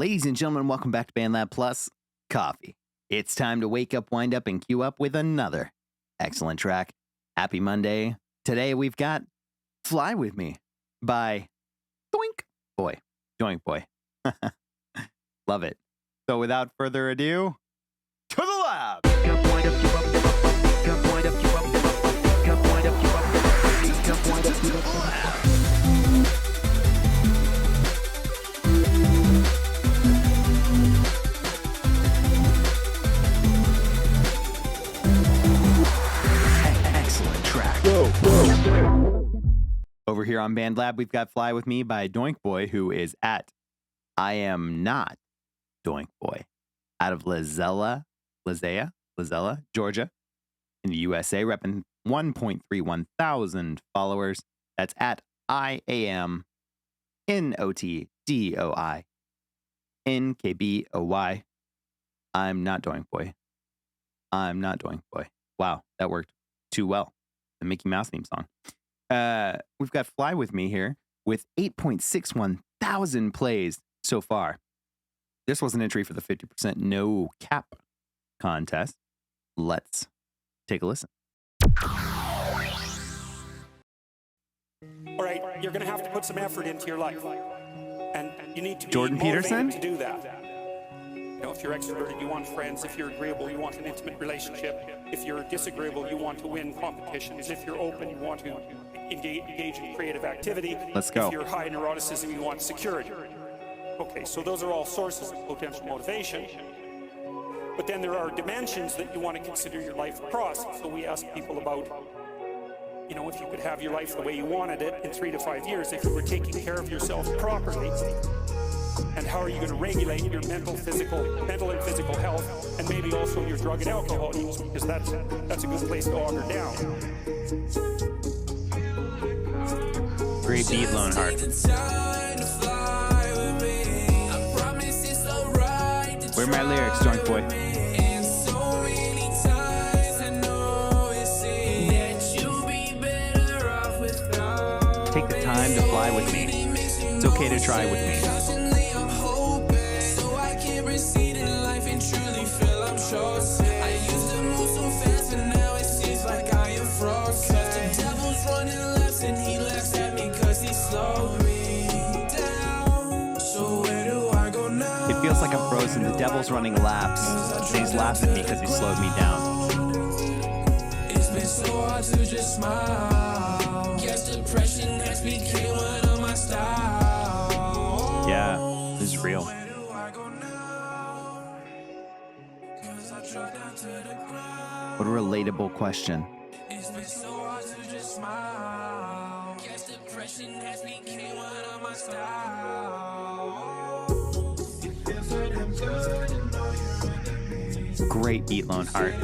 Ladies and gentlemen, welcome back to BandLab Plus Coffee. It's time to wake up, wind up, and queue up with another excellent track. Happy Monday. Today we've got Fly With Me by DoinkBoy. DoinkBoy. Love it. So without further ado, to the lab! Excellent track. Over here on BandLab, we've got Fly With Me by DoinkBoy, who is at I Am Not DoinkBoy, out of Lizella, Georgia, in the USA, repping 1.31 thousand followers. That's at IAMNOTDOINKBOY. I'm not DoinkBoy. I'm not DoinkBoy. Wow, that worked too well. The Mickey Mouse theme song. We've got Fly With Me here with 8.61 thousand plays so far. This was an entry for the 50% no cap contest. Let's take a listen. All right, you're going to have to put some effort into your life, and you need to be Jordan Peterson to do that. You know, if you're extroverted, you want friends. If you're agreeable, you want an intimate relationship. If you're disagreeable, you want to win competitions. If you're open, you want to engage in creative activity. Let's go. If you're high neuroticism, you want security. Okay, so those are all sources of potential motivation. But then there are dimensions that you want to consider your life across. So we ask people about, you know, if you could have your life the way you wanted it in 3 to 5 years, if you were taking care of yourself properly, and how are you going to regulate your mental and physical health, and maybe also your drug and alcohol use, because that's a good place to auger down. Great beat, Loneheart. Where are my lyrics, DoinkBoy? Take the time to fly with me. It's okay to try with me. It feels like I'm frozen. The devil's running laps. He's laughing at me because he slowed me down. It's been so hard to just smile. Guess depression has become one of my style. Yeah, this is real. What a relatable question. It's been so hard to just smile. Guess depression has become one of my style. Great beat, Loneheart.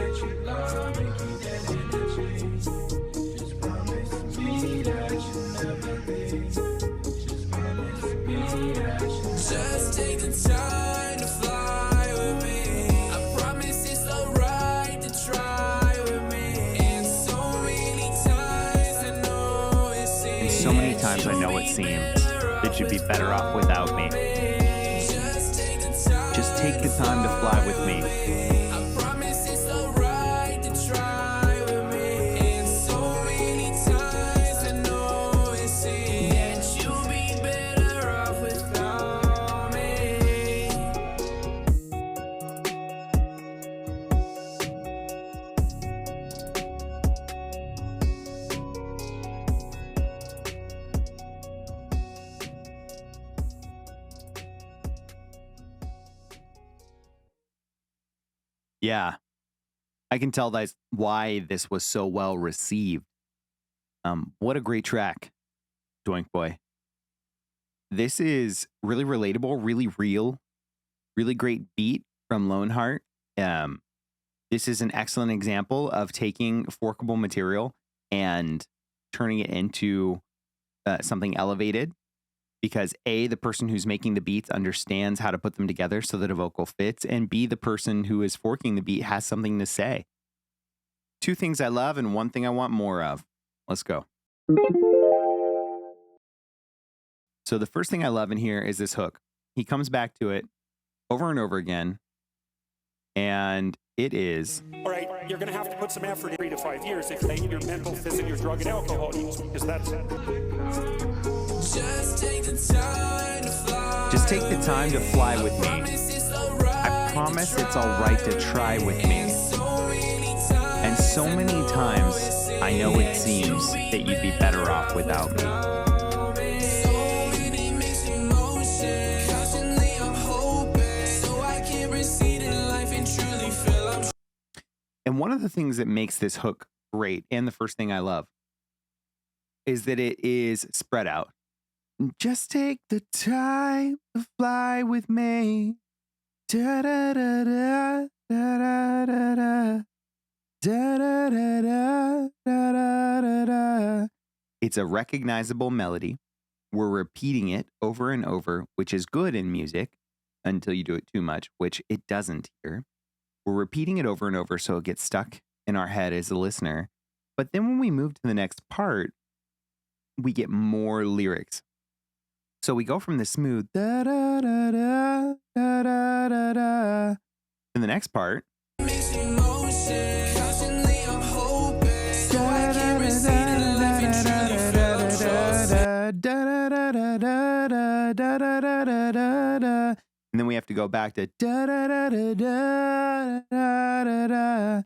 Just take the time to fly with me. I promise it's alright to try with me. And so many times I know it seems. And so many times I know it seems that you'd be better off without me. Just take the time to fly with me. I promise it's alright to try with me. And so many times I know it seems that you'll be better off without me. Yeah, I can tell that's why this was so well received. What a great track, DoinkBoy. This is really relatable, really real, really great beat from Loneheart. This is an excellent example of taking forkable material and turning it into something elevated. Because A, the person who's making the beats understands how to put them together so that a vocal fits, and B, the person who is forking the beat has something to say. 2 things I love and 1 thing I want more of. Let's go. So the first thing I love in here is this hook. He comes back to it over and over again. And it is. All right, you're going to have to put some effort in 3 to 5 years if your mental, physical, your drug and alcohol use, because that's Just take the time to fly. Just take the time to fly with me. I promise it's all right to try with me. And so many times, I know it seems that you'd be better off without me. And one of the things that makes this hook great, and the first thing I love, is that it is spread out. Just take the time to fly with me. Da da da da da da da da da da da da da da. It's a recognizable melody. We're repeating it over and over, which is good in music until you do it too much, which it doesn't here. We're repeating it over and over so it gets stuck in our head as a listener. But then when we move to the next part, we get more lyrics. So we go from the smooth da da da da da da da da to the next part. And then we have to go back to da da da da da da da da.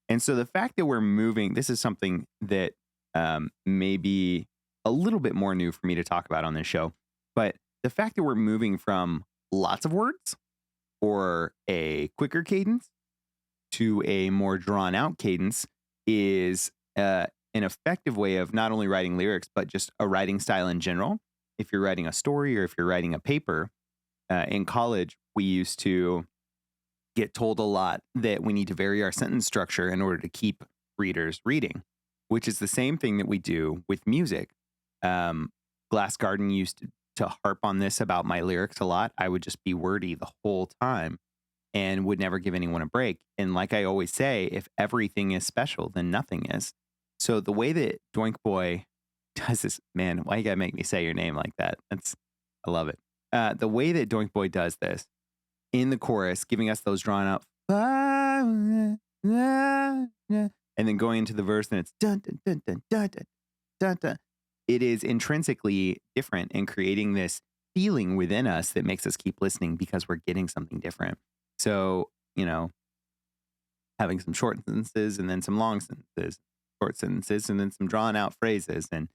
And so the fact that we're moving, this is something that may be a little bit more new for me to talk about on this show. But the fact that we're moving from lots of words or a quicker cadence to a more drawn out cadence is an effective way of not only writing lyrics, but just a writing style in general. If you're writing a story or if you're writing a paper, in college, we used to get told a lot that we need to vary our sentence structure in order to keep readers reading, which is the same thing that we do with music. Glass Garden used to harp on this about my lyrics a lot. I would just be wordy the whole time and would never give anyone a break. And like I always say, if everything is special, then nothing is. So the way that DoinkBoy does this, man, why you gotta make me say your name like that? I love it. The way that DoinkBoy does this in the chorus, giving us those drawn out, and then going into the verse, and it's dun dun dun dun dun dun dun dun. It is intrinsically different in creating this feeling within us that makes us keep listening because we're getting something different. So, having some short sentences and then some long sentences, short sentences and then some drawn out phrases. And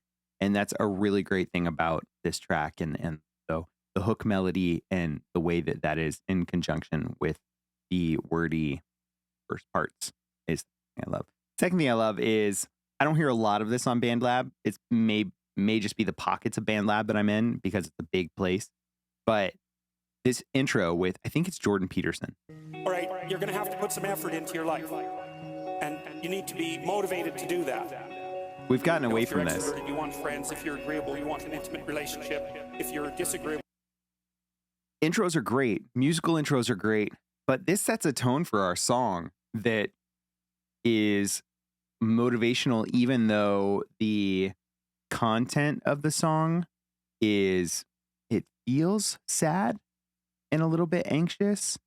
that's a really great thing about this track. And so the hook melody and the way that that is in conjunction with the wordy first parts is the thing I love. Second thing I love is I don't hear a lot of this on BandLab. It's may just be the pockets of BandLab that I'm in because it's a big place. But this intro with, I think it's Jordan Peterson. all right, you're going to have to put some effort into your life. And you need to be motivated to do that. We've gotten away If you're from this. extroverted, you want friends. If you're agreeable, you want an intimate relationship. If you're disagreeable, Intros are great. Musical intros are great. But this sets a tone for our song that is motivational, even though the content of the song it feels sad and a little bit anxious.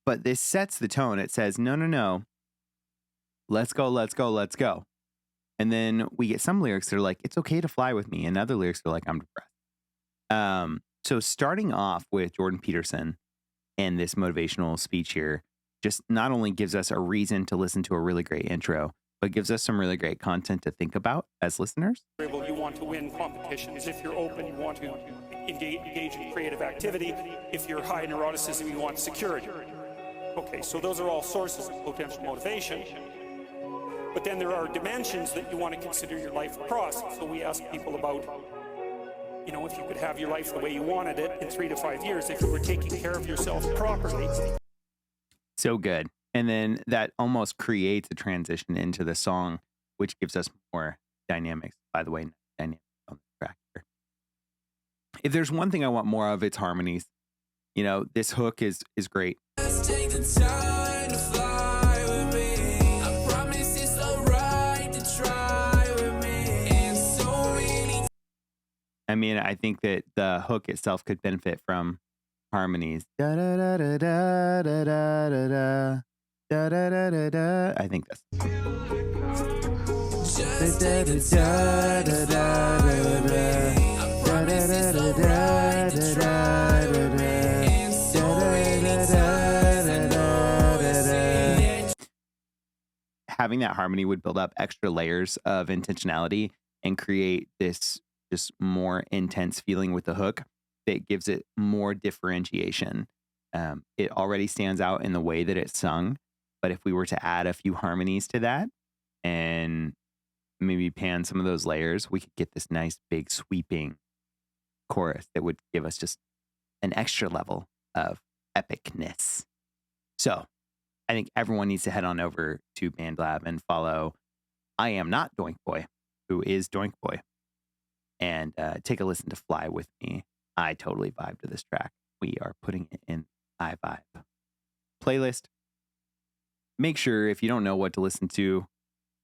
But this sets the tone. It says, no. Let's go, let's go, let's go. And then we get some lyrics that are like, it's okay to fly with me. And other lyrics are like, I'm depressed. So starting off with Jordan Peterson and this motivational speech here just not only gives us a reason to listen to a really great intro, but gives us some really great content to think about as listeners. you want to win competitions. If you're open, you want to engage in creative activity. If you're high neuroticism, you want security. Okay, so those are all sources of potential motivation. But then there are dimensions that you want to consider your life across. So we ask people about, if you could have your life the way you wanted it in 3 to 5 years, if you were taking care of yourself properly. So good. And then that almost creates a transition into the song, which gives us more dynamics. By the way, dynamics on the track here. If there's one thing I want more of, it's harmonies. This hook is great. Just take the time to fly with me. I promise it's alright to try with me. And so many I mean, I think that the hook itself could benefit from harmonies. Da da da da da da da da da da da da da da. I think that's. Just take the time to fly with me. I promise it's alright to try with me. And so many times I know that having that harmony would build up extra layers of intentionality and create this just more intense feeling with the hook that gives it more differentiation. It already stands out in the way that it's sung, but if we were to add a few harmonies to that and maybe pan some of those layers, we could get this nice big sweeping chorus that would give us just an extra level of epicness. So I think everyone needs to head on over to BandLab and follow I Am Not DoinkBoy, who is DoinkBoy, and take a listen to Fly With Me. I totally vibe to this track. We are putting it in I Vibe playlist. Make sure if you don't know what to listen to,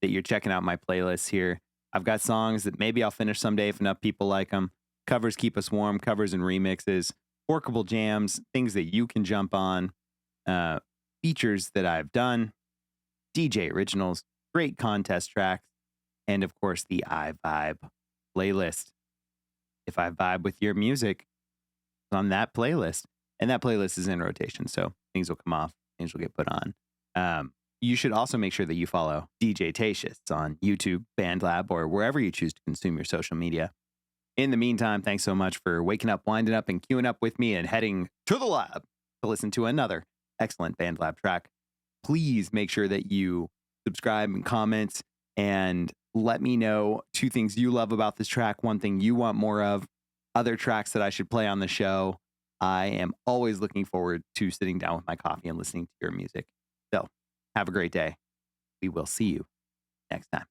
that you're checking out my playlists here. I've got songs that maybe I'll finish someday if enough people like them. Covers keep us warm, covers and remixes, workable jams, things that you can jump on, features that I've done, DJ originals, great contest tracks, and of course the I Vibe playlist. If I vibe with your music, it's on that playlist. And that playlist is in rotation, so things will come off, things will get put on. You should also make sure that you follow DJTatious on YouTube, BandLab, or wherever you choose to consume your social media. In the meantime, thanks so much for waking up, winding up, and queuing up with me and heading to the lab to listen to another excellent BandLab track. Please make sure that you subscribe and comment and let me know 2 things you love about this track, 1 thing you want more of, other tracks that I should play on the show. I am always looking forward to sitting down with my coffee and listening to your music. So have a great day. We will see you next time.